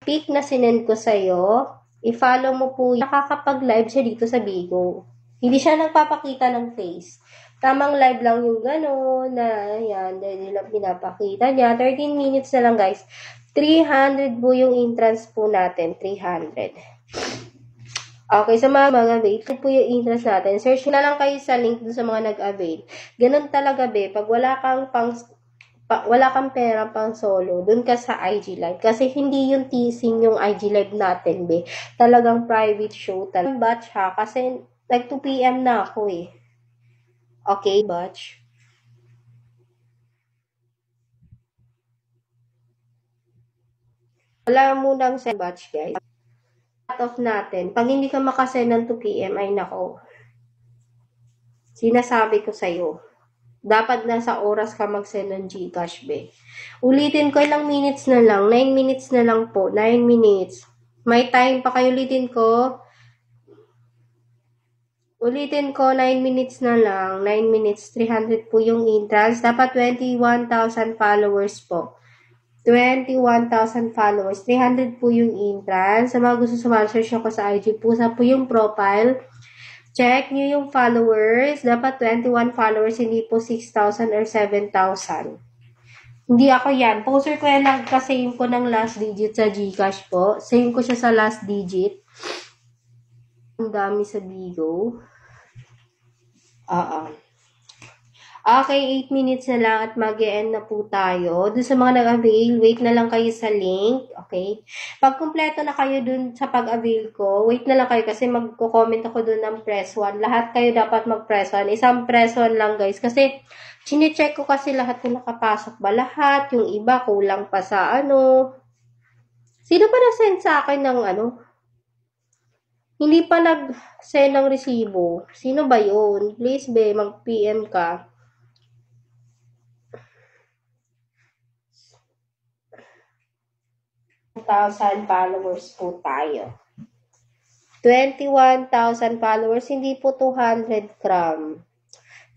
pic na sinend ko sa'yo, i-follow mo po yung nakakapag-live siya dito sa Bigo. Hindi siya nagpapakita ng face. Tamang live lang yung gano'n na yan, dahil nila pinapakita niya. 13 minutes na lang guys. 300 po yung entrance po natin. 300. Okay, sa mga wait, ito po yung entrance natin. Search na lang kayo sa link dun sa mga nag-avail. Ganun talaga be, pag wala kang pera pang solo, dun ka sa IG Live. Kasi hindi yung teasing yung IG Live natin, be. Talagang private show. Talagang batch ha, kasi like 2 PM na ako eh. Okay, batch. Wala munang send batch, guys. Cut off natin. Pag hindi ka makasend ng 2 PM, ay nako. Sinasabi ko sa'yo. Dapat nasa oras ka mag-send ng Gcash, be. Ulitin ko, ilang minutes na lang. 9 minutes na lang po. 9 minutes. May time pa kayo. Ulitin ko, 9 minutes na lang. 9 minutes, 300 po yung entrance. Dapat 21,000 followers po. 21,000 followers. 300 po yung entrance. Sa mga gusto sumali, search nyo ko sa IG. Pusa po yung profile. Check nyo yung followers. Dapat 21 followers, hindi po 6,000 or 7,000. Hindi ako yan. Poster ko yan lang kasi ko ng last digit sa Gcash po. Same ko siya sa last digit. Ang dami sa Bigo. Okay, 8 minutes na lang at mag-e-end na po tayo. Doon sa mga nag-avail, wait na lang kayo sa link. Okay? Pag kumpleto na kayo dun sa pag-avail ko, wait na lang kayo kasi magko-comment ako dun ng press 1. Lahat kayo dapat mag-press 1. Isang press 1 lang guys. Kasi, chinecheck ko kasi lahat kung nakapasok ba lahat. Yung iba, kulang pa sa ano. Sino pa na-send sa akin ng ano? Hindi pa nag-send ng resibo. Sino ba yun? Please, be, mag-PM ka. 1,000 followers po tayo. 21,000 followers, hindi po 200 gram.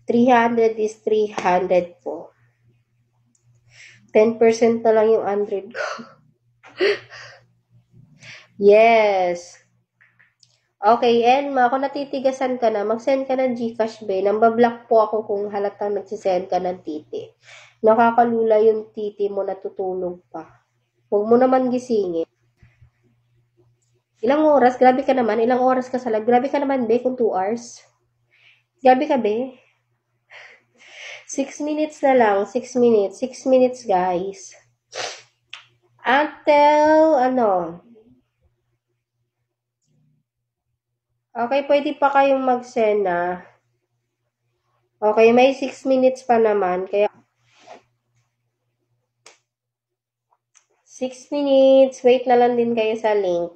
300 is 300 po. 10% na lang yung 100 ko. Yes. Okay, Elma, kung natitigasan ka na, mag-send ka ng Gcash, be. Nambablock po ako kung halatang nagsisend ka ng titi. Nakakalula yung titi mo, natutulog pa. Huwag mo naman gisingin. Ilang oras? Grabe ka naman. Ilang oras ka sa live? Grabe ka naman, be, kung 2 hours. Grabe ka, be. 6 minutes na lang. 6 minutes. 6 minutes, guys. Until, Okay, pwede pa kayong mag-send na. Okay, may 6 minutes pa naman. Kaya, 6 minutes. Wait na lang din kayo sa link.